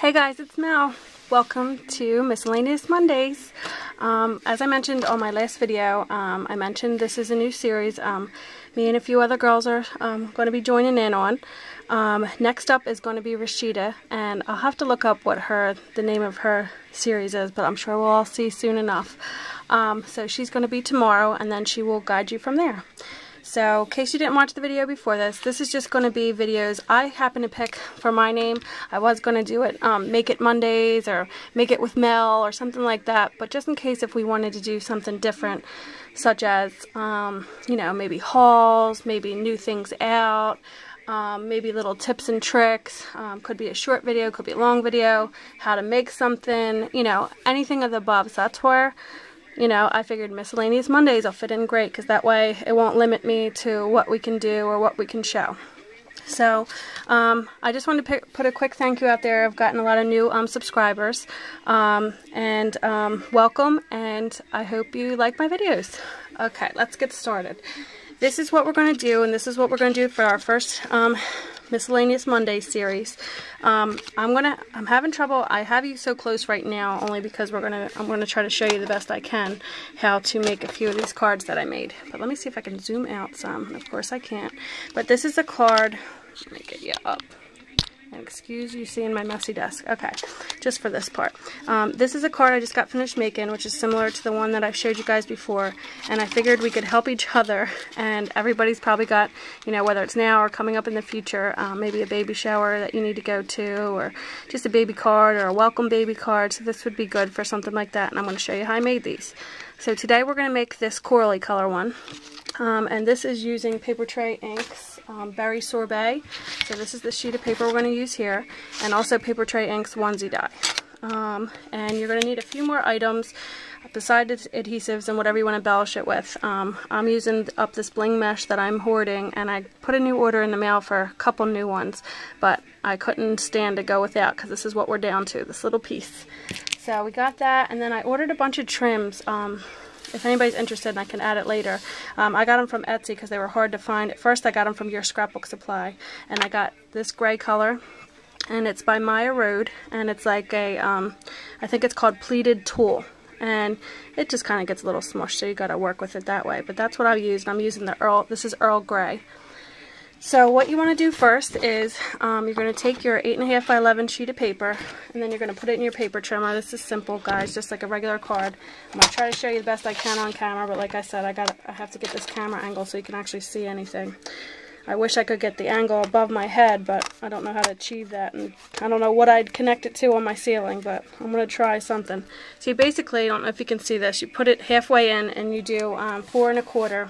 Hey guys, it's Mel. Welcome to Miscellaneous Mondays. As I mentioned on my last video, I mentioned this is a new series me and a few other girls are going to be joining in on. Next up is going to be Rashida, and I'll have to look up what the name of her series is, but I'm sure we'll all see soon enough. So she's going to be tomorrow, and then she will guide you from there. So, in case you didn't watch the video before this is just going to be videos I happen to pick for my name. I was going to do it, Make It Mondays, or Make It with Mel, or something like that. But just in case if we wanted to do something different, such as, you know, maybe hauls, maybe new things out, maybe little tips and tricks, could be a short video, could be a long video, how to make something, you know, anything of the above. So that's where, you know, I figured Miscellaneous Mondays will fit in great, because that way it won't limit me to what we can do or what we can show. So, I just wanted to put a quick thank you out there. I've gotten a lot of new subscribers, and welcome, and I hope you like my videos. Okay, let's get started. This is what we're going to do, and this is what we're going to do for our first Miscellaneous Monday series. I'm having trouble. I have you so close right now only because I'm gonna try to show you the best I can how to make a few of these cards that I made. But let me see if I can zoom out some. Of course I can't. But this is a card. Let me get you up. And excuse you seeing my messy desk. Okay, just for this part. This is a card I just got finished making, which is similar to the one that I've showed you guys before. And I figured we could help each other. And everybody's probably got, you know, whether it's now or coming up in the future, maybe a baby shower that you need to go to, or just a baby card or a welcome baby card. So this would be good for something like that. And I'm going to show you how I made these. So today we're going to make this corally color one. And this is using Paper Tray Inks Berry Sorbet. So this is the sheet of paper we're going to use here, and also Paper Tray Inks onesie die. And you're going to need a few more items besides adhesives and whatever you want to embellish it with. I'm using up this bling mesh that I'm hoarding, and I put a new order in the mail for a couple new ones, but I couldn't stand to go without, because this is what we're down to, this little piece. So we got that, and then I ordered a bunch of trims. If anybody's interested, and I can add it later. I got them from Etsy because they were hard to find. At first I got them from Your Scrapbook Supply, and I got this gray color, and it's by Maya Road, and it's like a, I think it's called Pleated Tulle, and it just kind of gets a little smushed, so you got to work with it that way. But that's what I've used. I'm using the this is Earl Grey. So what you want to do first is you're going to take your 8.5 by 11 sheet of paper, and then you're going to put it in your paper trimmer. This is simple, guys, just like a regular card. I'm going to try to show you the best I can on camera, but like I said, I have to get this camera angle so you can actually see anything. I wish I could get the angle above my head, but I don't know how to achieve that, and I don't know what I'd connect it to on my ceiling, but I'm going to try something. So you basically, I don't know if you can see this, you put it halfway in, and you do 4 1/4.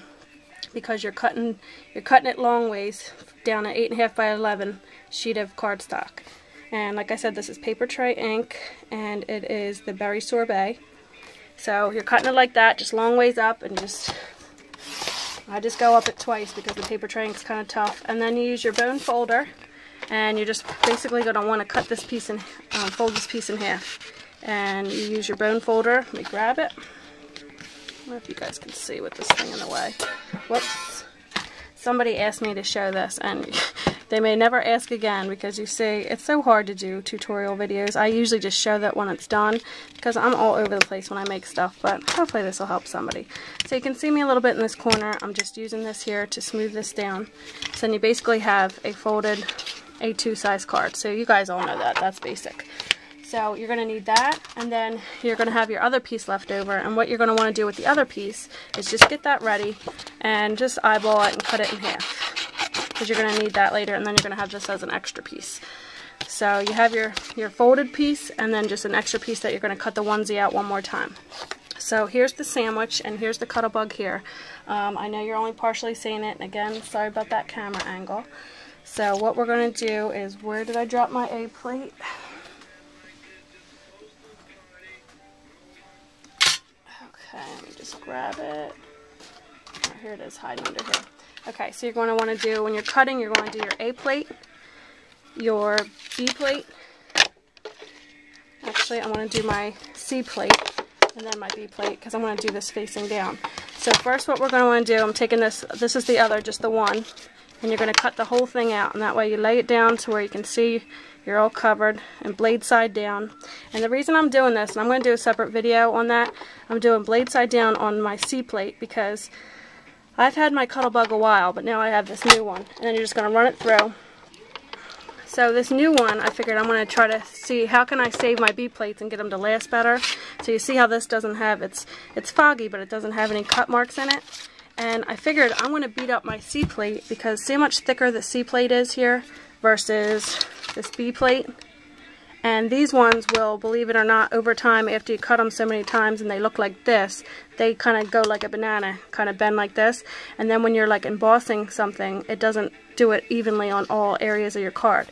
Because you're cutting it long ways down an 8.5 by 11 sheet of cardstock. And like I said, this is Paper Tray Ink, and it is the Berry Sorbet. So you're cutting it like that, just long ways up, and I just go up it twice because the Paper Tray Ink's kind of tough. And then you use your bone folder, and you're just basically going to want to cut this piece and fold this piece in half. And you use your bone folder. Let me grab it. I don't know if you guys can see with this thing in the way. Whoops. Somebody asked me to show this, and they may never ask again, because you see, it's so hard to do tutorial videos. I usually just show that when it's done, because I'm all over the place when I make stuff, but hopefully this will help somebody. So you can see me a little bit in this corner. I'm just using this here to smooth this down. So then you basically have a folded A2 size card. So you guys all know that. That's basic. So you're going to need that, and then you're going to have your other piece left over, and what you're going to want to do with the other piece is just get that ready and just eyeball it and cut it in half, because you're going to need that later, and then you're going to have this as an extra piece. So you have your folded piece, and then just an extra piece that you're going to cut the onesie out one more time. So here's the sandwich, and here's the Cut-A-Bug here. I know you're only partially seeing it, and again, sorry about that camera angle. So what we're going to do is, where did I drop my A plate? Okay, let me just grab it. Oh, here it is, hiding under here. Okay, so you're going to want to do, when you're cutting, you're going to do your A plate, your B plate. Actually, I want to do my C plate, and then my B plate, because I'm going to do this facing down. So first what we're going to want to do, I'm taking this is the other, just the one, and you're going to cut the whole thing out, and that way you lay it down to where you can see you're all covered, and blade side down. And the reason I'm doing this, and I'm going to do a separate video on that, I'm doing blade side down on my C plate because I've had my Cuttlebug a while, but now I have this new one. And then you're just going to run it through. So this new one, I figured I'm going to try to see how can I save my B plates and get them to last better. So you see how this doesn't have, it's foggy, but it doesn't have any cut marks in it. And I figured I'm going to beat up my C plate because see how much thicker the C plate is here versus this B plate. And these ones will, believe it or not, over time, after you cut them so many times and they look like this, they kind of go like a banana, kind of bend like this. And then when you're like embossing something, it doesn't do it evenly on all areas of your card.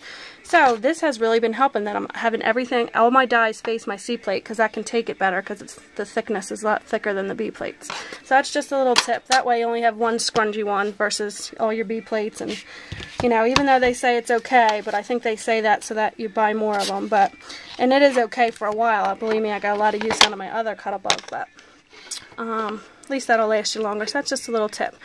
So this has really been helping that I'm having everything, all my dies face my C plate because I can take it better because the thickness is a lot thicker than the B plates. So that's just a little tip. That way you only have one scrungy one versus all your B plates. And you know, even though they say it's okay, but I think they say that so that you buy more of them. And it is okay for a while. Believe me, I got a lot of use out of my other Cuttlebug, but at least that'll last you longer. So that's just a little tip.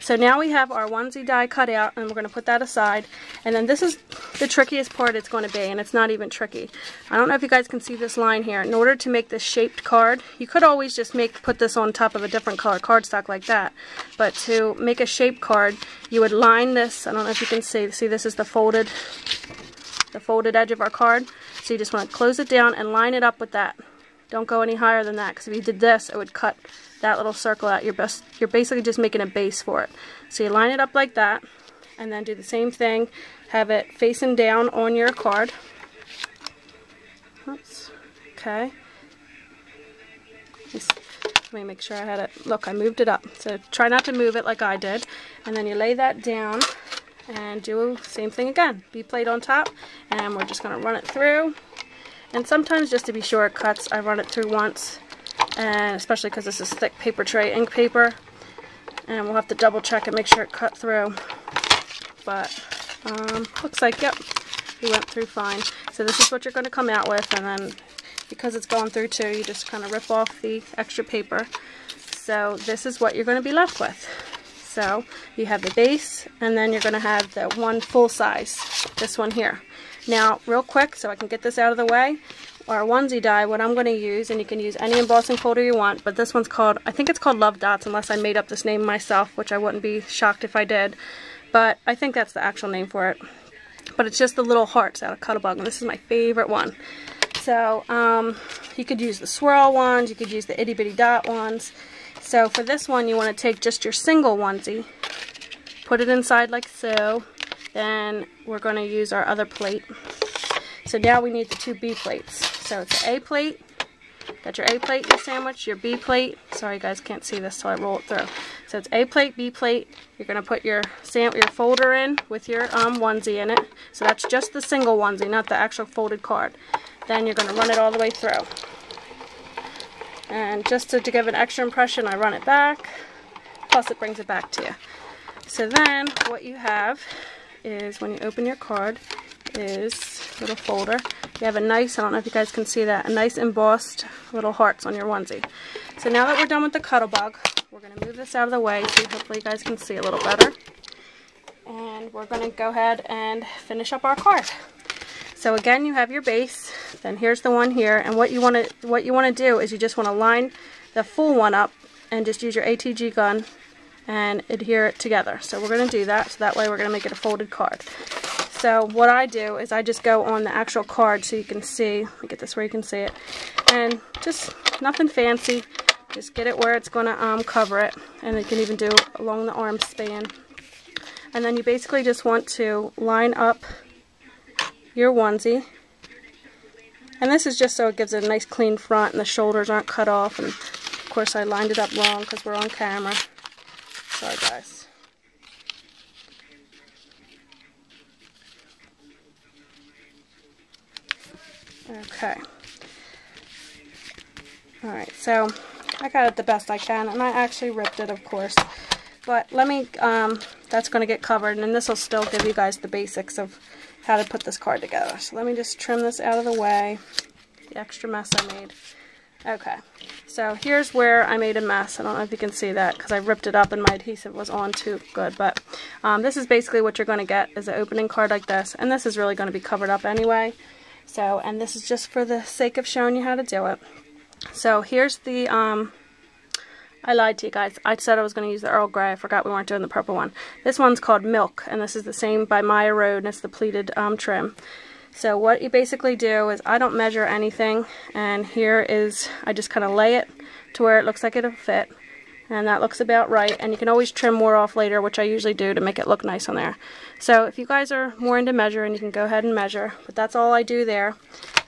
So now we have our onesie die cut out, and we're going to put that aside. And then this is the trickiest part it's going to be, and it's not even tricky. I don't know if you guys can see this line here. In order to make this shaped card, you could always just put this on top of a different color cardstock like that. But to make a shaped card, you would line this. I don't know if you can see. See, this is the folded edge of our card. So you just want to close it down and line it up with that. Don't go any higher than that, because if you did this, it would cut that little circle out. You're basically just making a base for it. So you line it up like that, and then do the same thing. Have it facing down on your card. Oops. Okay. Let me make sure I had it. Look, I moved it up. So try not to move it like I did. And then you lay that down and do the same thing again. B plate on top, and we're just going to run it through. And sometimes, just to be sure it cuts, I run it through once, and especially because this is thick paper tray ink paper, and we'll have to double check and make sure it cut through. But looks like, yep, we went through fine. So this is what you're going to come out with, and then because it's going through too, you just kind of rip off the extra paper. So this is what you're going to be left with. So you have the base, and then you're going to have the one full size, this one here. Now, real quick, so I can get this out of the way, our onesie die, what I'm going to use, and you can use any embossing folder you want, but this one's called, I think it's called Love Dots, unless I made up this name myself, which I wouldn't be shocked if I did, but I think that's the actual name for it. But it's just the little hearts out of Cuttlebug, and this is my favorite one. So, you could use the swirl ones, you could use the itty bitty dot ones. So for this one, you want to take just your single onesie, put it inside like so. Then we're going to use our other plate. So now we need the two B plates. So it's an A plate. Got your A plate in your sandwich, your B plate. Sorry you guys can't see this so I roll it through. So it's A plate, B plate. You're going to put your folder in with your onesie in it. So that's just the single onesie, not the actual folded card. Then you're going to run it all the way through. And just to give an extra impression, I run it back. Plus it brings it back to you. So then what you have is, when you open your card, is a little folder. You have a nice, I don't know if you guys can see that, a nice embossed little hearts on your onesie. So now that we're done with the Cuttlebug, we're going to move this out of the way so hopefully you guys can see a little better. And we're going to go ahead and finish up our card. So again, you have your base, then here's the one here, and what you want to do is you just want to line the full one up and just use your ATG gun and adhere it together. So we're going to do that, so that way we're going to make it a folded card. So what I do is I just go on the actual card so you can see, let me get this where you can see it, and just nothing fancy, just get it where it's going to cover it, and you can even do along the arm span. And then you basically just want to line up your onesie, and this is just so it gives it a nice clean front and the shoulders aren't cut off. And of course I lined it up wrong because we're on camera. Sorry guys. Okay. Alright, so I got it the best I can, and I actually ripped it, of course. But let me, that's going to get covered, and then this will still give you guys the basics of how to put this card together. So let me just trim this out of the way, the extra mess I made. Okay, so here's where I made a mess. I don't know if you can see that because I ripped it up and my adhesive was on too good, but this is basically what you're going to get is an opening card like this, and this is really going to be covered up anyway. So, and this is just for the sake of showing you how to do it. So here's the, I lied to you guys. I said I was going to use the Earl Grey. I forgot we weren't doing the purple one. This one's called Milk, and this is the same by Maya Road, and it's the pleated trim. So what you basically do is I don't measure anything, and here is, I just kind of lay it to where it looks like it'll fit, and that looks about right, and you can always trim more off later, which I usually do to make it look nice on there. So if you guys are more into measuring, you can go ahead and measure, but that's all I do there.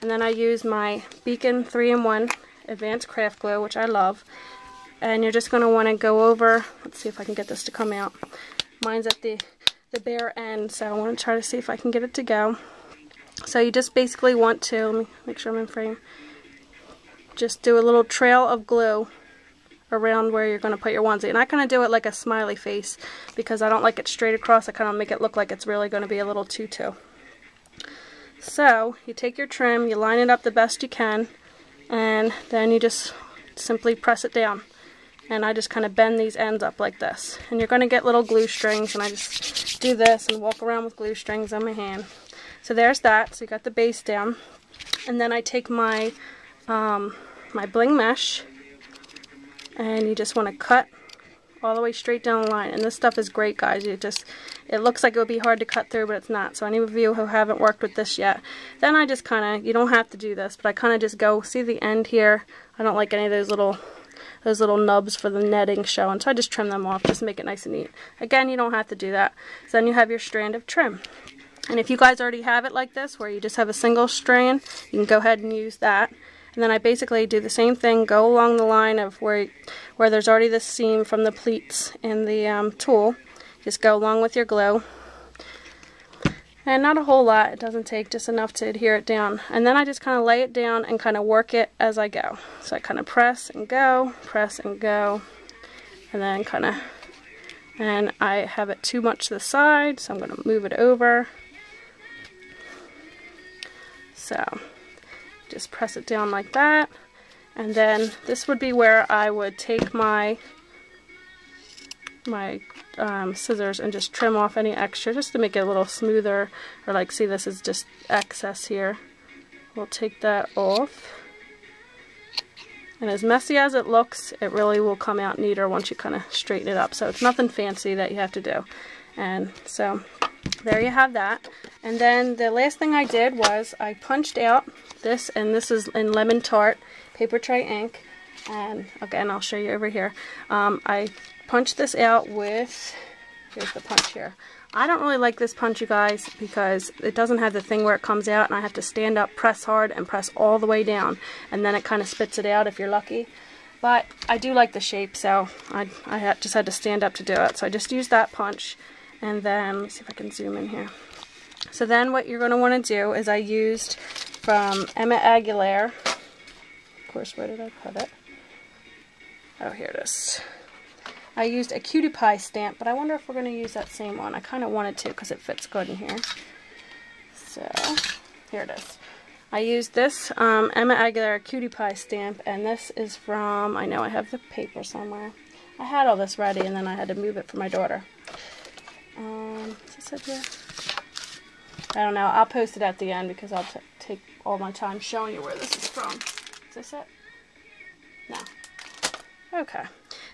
And then I use my Beacon 3-in-1 Advanced Craft Glue, which I love, and you're just going to want to go over, let's see if I can get this to come out. Mine's at the bare end, so I want to try to see if I can get it to go. So you just basically want to, let me make sure I'm in frame, just do a little trail of glue around where you're going to put your onesie. And I kind of do it like a smiley face because I don't like it straight across. I kind of make it look like it's really going to be a little tutu. So you take your trim, you line it up the best you can, and then you just simply press it down. And I just kind of bend these ends up like this. And you're going to get little glue strings, and I just do this and walk around with glue strings on my hand. So there's that. So you got the base down. And then I take my my bling mesh, and you just want to cut all the way straight down the line. And this stuff is great, guys. It looks like it would be hard to cut through, but it's not. So any of you who haven't worked with this yet, then I just kind of, you don't have to do this, but I kind of just go, see the end here? I don't like any of those little nubs for the netting showing, so I just trim them off, just to make it nice and neat. Again, you don't have to do that. So then you have your strand of trim. And if you guys already have it like this, where you just have a single strand, you can go ahead and use that. And then I basically do the same thing, go along the line of where there's already this seam from the pleats in the tool. Just go along with your glue. And not a whole lot, it doesn't take, just enough to adhere it down. And then I just kind of lay it down and kind of work it as I go. So I kind of press and go, and then kind of, and I have it too much to the side, so I'm going to move it over. So just press it down like that, and then this would be where I would take my scissors and just trim off any extra, just to make it a little smoother, or like, see, this is just excess here. We'll take that off, and as messy as it looks, it really will come out neater once you kind of straighten it up. So it's nothing fancy that you have to do. And so there you have that. And then the last thing I did was I punched out this, and this is in Lemon Tart paper tray ink, and again I'll show you over here. I punched this out with, here's the punch here. I don't really like this punch, you guys, because it doesn't have the thing where it comes out and I have to stand up, press hard, and press all the way down, and then it kind of spits it out if you're lucky. But I do like the shape, so I just had to stand up to do it. So I just used that punch, and then let me see if I can zoom in here. So then what you're going to want to do is I used from Emma Aguilera, of course, where did I put it? Oh, here it is. I used a Cutie Pie stamp, but I wonder if we're going to use that same one. I kind of wanted to because it fits good in here. So, here it is. I used this Emma Aguilera Cutie Pie stamp, and this is from, I know I have the paper somewhere. I had all this ready, and then I had to move it for my daughter. Is this it here? I don't know. I'll post it at the end because I'll take all my time showing you where this is from. Is this it? No. Okay.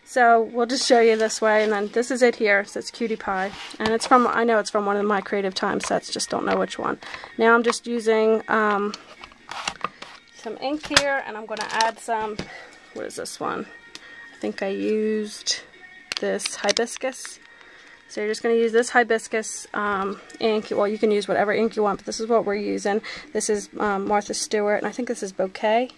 So we'll just show you this way, and then this is it here. So it's Cutie Pie, and it's from, I know it's from one of my Creative Time sets, just don't know which one. Now I'm just using some ink here, and I'm going to add some, what is this one? I think I used this hibiscus. So you're just going to use this hibiscus ink. Well, you can use whatever ink you want, but this is what we're using. This is Martha Stewart, and I think this is Bouquet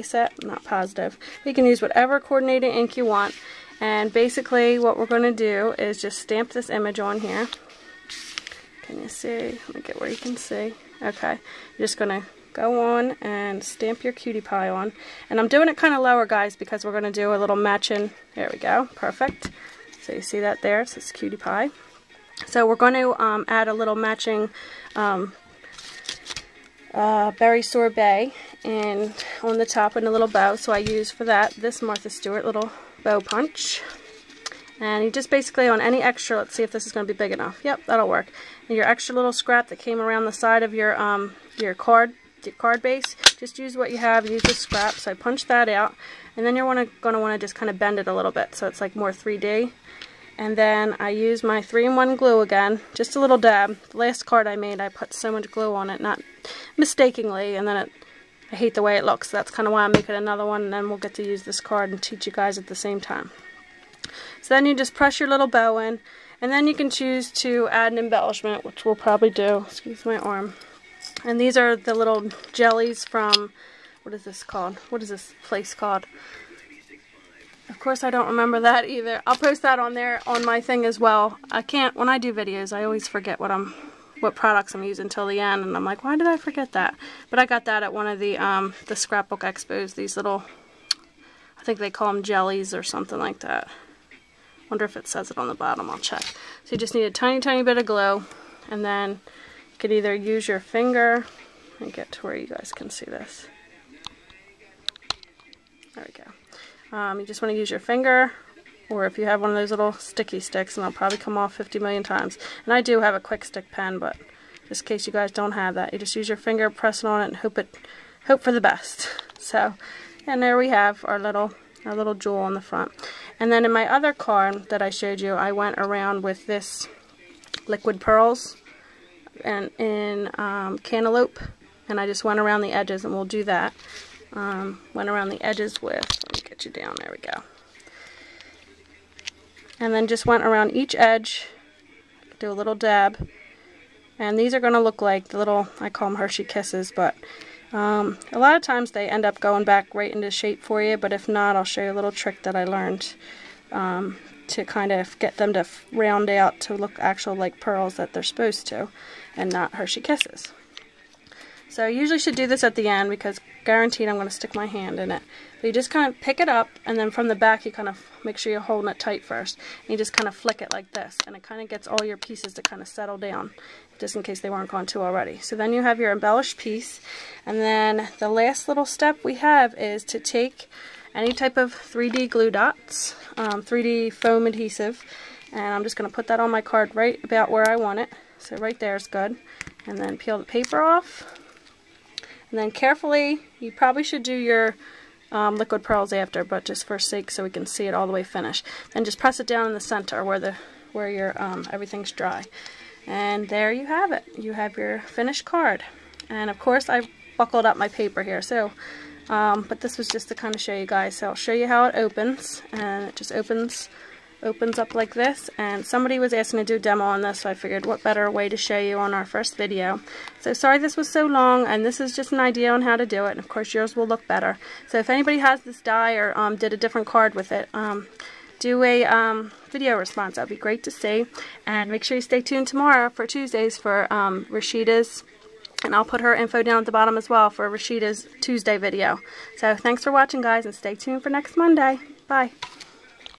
set. I'm not positive. You can use whatever coordinating ink you want. And basically what we're going to do is just stamp this image on here. Can you see? Let me get where you can see. Okay. You're just going to go on and stamp your Cutie Pie on. And I'm doing it kind of lower, guys, because we're going to do a little matching. There we go. Perfect. So you see that there? So it's Cutie Pie. So we're going to add a little matching berry sorbet and on the top in a little bow. So I use for that this Martha Stewart little bow punch. And you just basically on any extra, let's see if this is going to be big enough. Yep, that'll work. And your extra little scrap that came around the side of your card base, just use what you have. Use the scrap. So I punch that out, and then you're going to want to just kind of bend it a little bit so it's like more 3D. And then I use my 3-in-1 glue again, just a little dab. The last card I made, I put so much glue on it, not mistakenly, and then I hate the way it looks. So that's kind of why I'm making another one, and then we'll get to use this card and teach you guys at the same time. So then you just press your little bow in, and then you can choose to add an embellishment, which we'll probably do. Excuse my arm. And these are the little jellies from, what is this called? What is this place called? Of course I don't remember that either. I'll post that on there on my thing as well. I can't, when I do videos, I always forget what products I'm using till the end, and I'm like, why did I forget that? But I got that at one of the scrapbook expos, these little, I think they call them jellies or something like that. Wonder if it says it on the bottom. I'll check. So you just need a tiny bit of glue, and then you can either use your finger and get to where you guys can see this. There we go. You just want to use your finger, or if you have one of those little sticky sticks, and it'll probably come off 50 million times. And I do have a quick stick pen, but just in case you guys don't have that, you just use your finger, press it on it, and hope for the best. So, and there we have our little jewel on the front. And then in my other card that I showed you, I went around with this liquid pearls and in cantaloupe, and I just went around the edges, and we'll do that. Went around the edges with, let me get you down, there we go. And then just went around each edge, do a little dab. And these are going to look like the little, I call them Hershey Kisses, but a lot of times they end up going back right into shape for you, but if not, I'll show you a little trick that I learned to kind of get them to round out to look actual like pearls that they're supposed to, and not Hershey Kisses. So I usually should do this at the end because guaranteed I'm going to stick my hand in it. But you just kind of pick it up, and then from the back you kind of make sure you're holding it tight first. And you just kind of flick it like this, and it kind of gets all your pieces to kind of settle down, just in case they weren't gone to already. So then you have your embellished piece, and then the last little step we have is to take any type of 3D glue dots, 3D foam adhesive, and I'm just going to put that on my card right about where I want it. So right there is good. And then peel the paper off. And then carefully, you probably should do your liquid pearls after, but just for sake so we can see it all the way finished. Then just press it down in the center where your everything's dry. And there you have it. You have your finished card. And of course I buckled up my paper here, so but this was just to kind of show you guys. So I'll show you how it opens, and it just opens up like this. And somebody was asking to do a demo on this, so I figured what better way to show you on our first video. So sorry this was so long, and this is just an idea on how to do it, and of course yours will look better. So if anybody has this die or did a different card with it, do a video response. That would be great to see. And make sure you stay tuned tomorrow for Tuesdays for Rashida's, and I'll put her info down at the bottom as well for Rashida's Tuesday video. So thanks for watching, guys, and stay tuned for next Monday. Bye.